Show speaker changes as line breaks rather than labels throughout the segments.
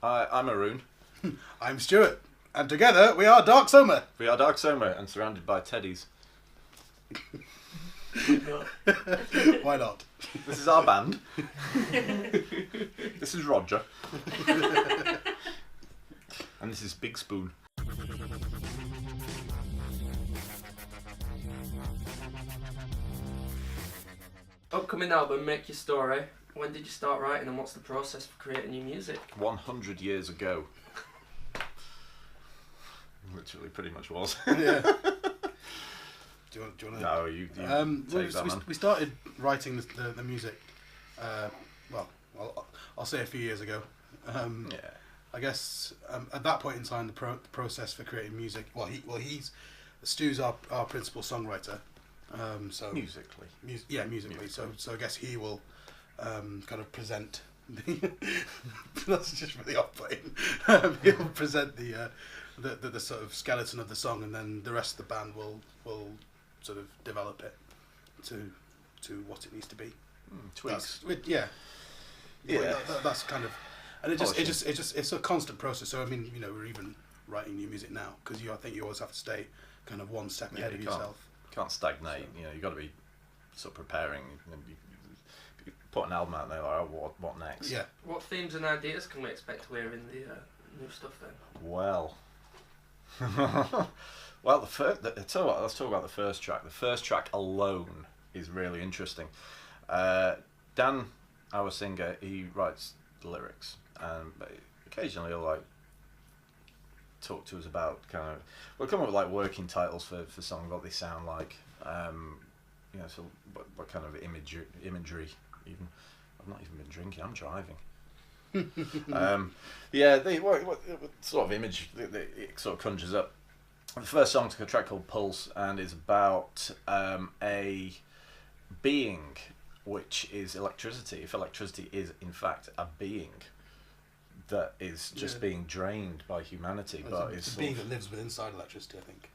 I'm Arun.
I'm Stuart, and together we are Dark Soma.
We are Dark Soma and surrounded by teddies.
Why not?
This is our band. This is Roger. And this is Big Spoon.
Upcoming album, Make Your Story. When did you start writing and what's the process for creating new music?
100 years ago. Literally pretty much was.
Yeah. Do you want to?
No, you take that, man.
We started writing the music, I'll say a few years ago.
Yeah.
I guess at that point in time, the process for creating music. Stu's our principal songwriter. So
musically.
Musically. So I guess he will kind of present. That's just really off-putting. He'll present the sort of skeleton of the song, and then the rest of the band will sort of develop it to what it needs to be.
Tweaks.
That's kind of, and it's a constant process. So I mean, we're even writing new music now because I think you always have to stay kind of one step ahead of yourself.
Can't stagnate. You've got to be sort of preparing. You put an album out there, like, what next?
Yeah.
What themes and ideas can we expect to hear in the new stuff then?
Well, let's talk about the first track. The first track alone is really interesting. Dan, our singer, he writes the lyrics, and occasionally he'll talk to us about we'll come up with working titles for songs, what they sound like, so what kind of imagery even. I've not even been drinking, I'm driving. What sort of image it sort of conjures up. The first song's a track called Pulse, and is about a being which is electricity. If electricity is in fact a being that is just being drained by humanity, but it's
a being that lives within inside electricity, I think.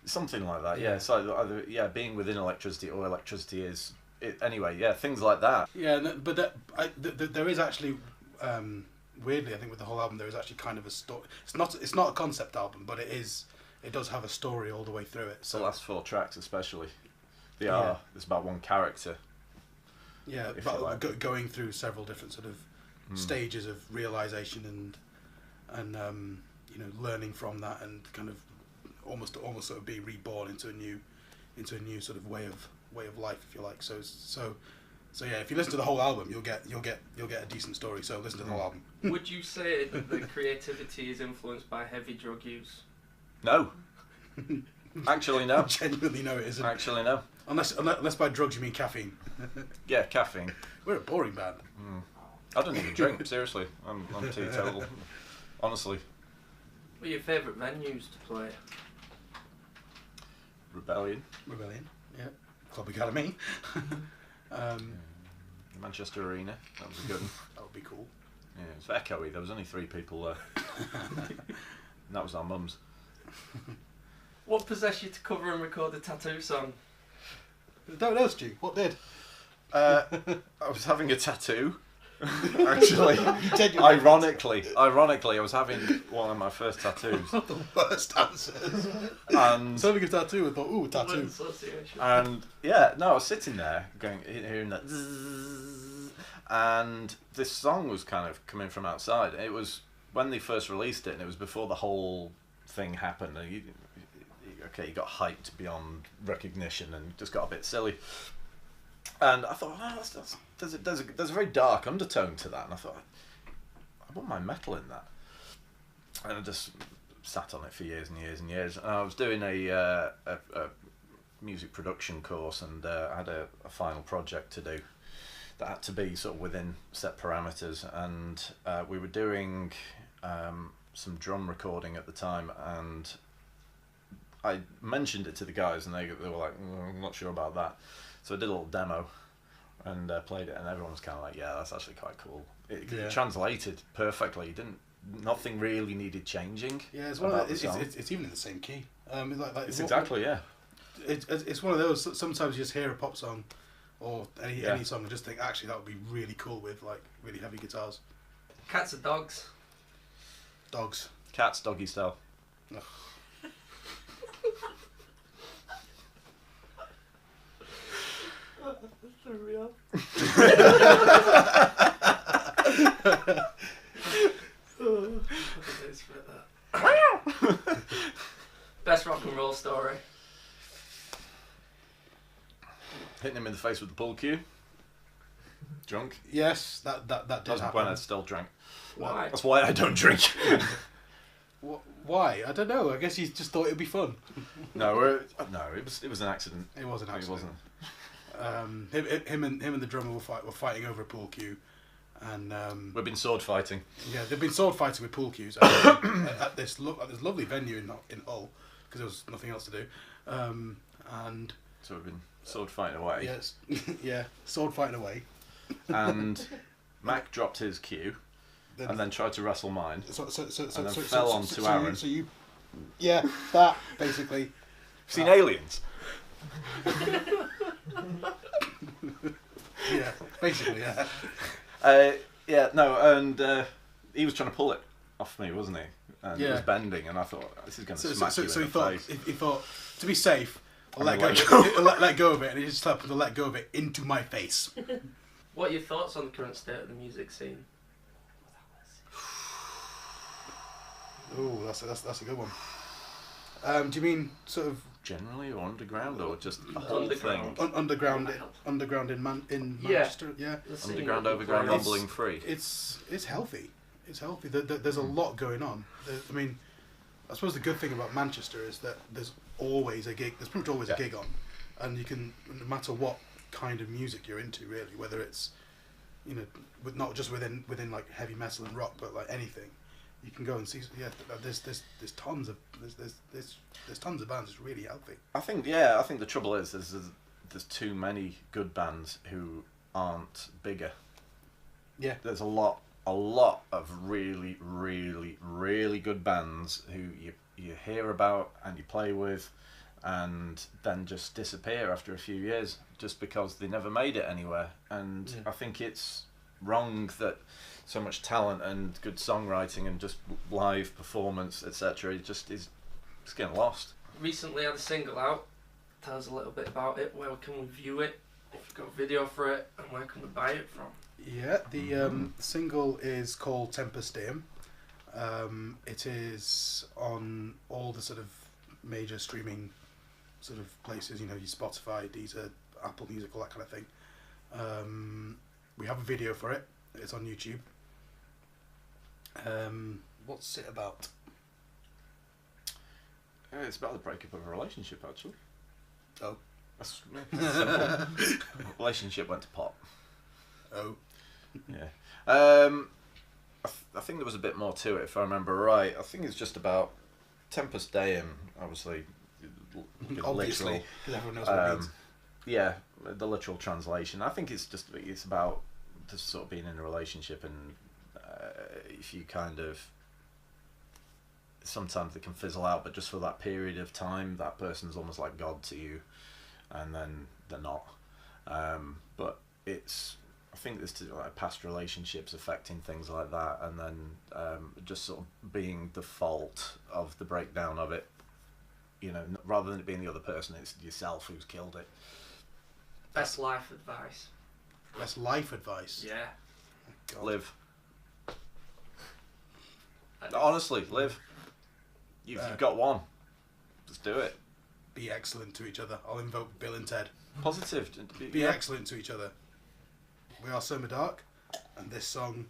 Something like that. Yeah. So either being within electricity, or electricity is it, anyway. Yeah, things like that.
Yeah, but there is actually. Weirdly, I think with the whole album there is actually kind of a story. It's not a concept album, but it does have a story all the way through it. So
the last 4 tracks especially, it's about one character.
Yeah, but going through several different sort of stages of realization and learning from that, and kind of almost sort of be reborn into a new sort of way of life, if you like. So yeah, if you listen to the whole album, you'll get a decent story. So listen to the whole album.
Would you say that the creativity is influenced by heavy drug use?
No. Actually, no.
Genuinely, no, it isn't.
Actually, no.
Unless by drugs you mean caffeine.
Yeah, caffeine.
We're a boring band.
I don't even drink. Seriously, I'm teetotal. Honestly.
What are your favourite venues to play?
Rebellion.
Yeah. Club Academy.
Manchester Arena, that was a good one.
That would be cool.
Yeah, it was echoey, there was only 3 people there. And that was our mums.
What possessed you to cover and record a tattoo song?
Don't know, Stu. What did?
I was having a tattoo. Actually, ironically, I was having one of my first tattoos.
The worst answers.
And
so having a tattoo, I thought, ooh, tattoo.
And I was sitting there hearing that zzz, and this song was kind of coming from outside. It was when they first released it, and it was before the whole thing happened. And you got hyped beyond recognition and just got a bit silly. And I thought, there's a very dark undertone to that, and I thought, I wouldn't mind metal in that. And I just sat on it for years and years and years. And I was doing a music production course, and I had a final project to do that had to be sort of within set parameters. And we were doing some drum recording at the time, and I mentioned it to the guys, and they were like, I'm not sure about that. So I did a little demo and played it, and everyone was kind of like, yeah, that's actually quite cool. It translated perfectly. Nothing really needed changing.
Yeah, it's even in the same key.
It's exactly, yeah.
It's one of those, sometimes you just hear a pop song or any song and just think, actually, that would be really cool with really heavy guitars.
Cats or dogs?
Dogs.
Cats, doggy style.
Ugh.
Best rock and roll story.
Hitting him in the face with the pool cue. Drunk.
Yes, that did
That was
happen.
when I still drank.
Why?
That's why I don't drink.
Why? I don't know. I guess you just thought it'd be fun.
No, it was an accident.
It was an accident.
It wasn't.
Him and the drummer were fighting over a pool cue, and
We've been sword fighting.
yeah, they've been sword fighting with pool cues at this lovely venue in Hull because there was nothing else to do, and
So we've been sword fighting away.
yes, yeah, sword fighting away.
And Mac dropped his cue and then tried to wrestle mine.
And
then fell onto Aaron.
Yeah, that basically.
Seen Aliens?
Yeah, basically, yeah.
And he was trying to pull it off me, wasn't he? And he
Yeah.
was bending, and I thought, this is going to smack
So
you
he
in the
thought
face.
he thought to be safe, I'll let
gonna
go, let go of it, and he just happened to let go of it into my face.
What are your thoughts on the current state of the music scene?
Oh, that's a good one. Do you mean sort of
Generally, or underground, or just the whole
Underground.
thing?
underground in
Yeah.
Manchester? Yeah,
The scene
Underground,
of
overground,
Christ.
rumbling free.
it's healthy. It's healthy. There's a lot going on. I mean, I suppose the good thing about Manchester is that there's always a gig. There's pretty much always a gig on, and you can, no matter what kind of music you're into, really, whether it's, you know, not just within like heavy metal and rock, but like anything, you can go and see. Yeah, there's tons of there's tons of bands. It's really healthy.
I think the trouble is there's too many good bands who aren't bigger.
Yeah.
There's a lot of really, really, really good bands who you hear about and you play with, and then just disappear after a few years just because they never made it anywhere. And
Yeah.
I think it's wrong that so much talent and good songwriting and just live performance, etc., just is getting lost.
Recently had a single out. Tell us a little bit about it. Where can we view it? If you've got a video for it, and where can we buy it from?
Yeah, the single is called Tempest Dame. It is on all the sort of major streaming sort of places, you know, your Spotify, Deezer, Apple Music, all that kind of thing. We have a video for it. It's on YouTube. What's it about?
It's about the breakup of a relationship, actually.
Oh.
That's simple. Relationship went to pot.
Oh.
Yeah. I think there was a bit more to it, if I remember right. I think it's just about Tempest Dame, obviously.
Obviously,
literal,
because everyone knows what it means.
yeah, the literal translation. I think it's about just sort of being in a relationship, and if you kind of, sometimes they can fizzle out, but just for that period of time, that person's almost like God to you, and then they're not. But it's, I think there's like past relationships affecting things like that, and then just sort of being the fault of the breakdown of it. You know, rather than it being the other person, it's yourself who's killed it.
Best life advice.
That's life advice.
Yeah.
God.
Live. Honestly, live. You've got one. Just do it.
Be excellent to each other. I'll invoke Bill and Ted.
Positive.
Be excellent to each other. We are Soma Dark, and this song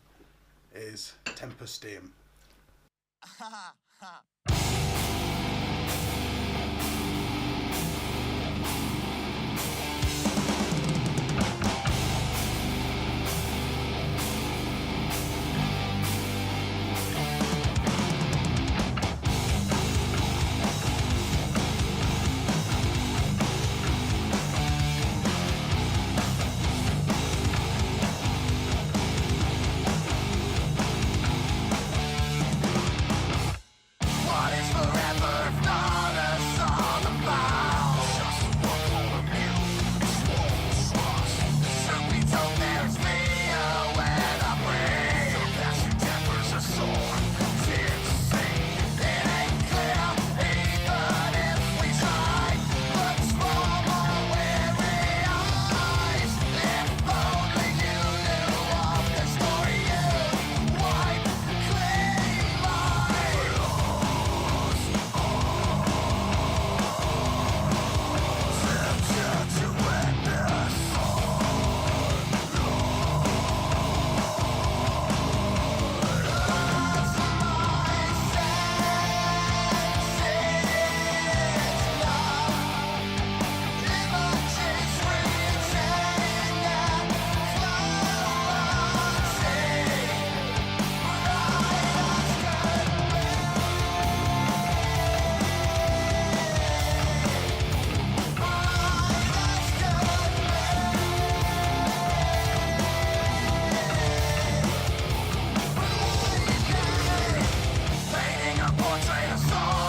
is Tempest Dame.
portray the soul.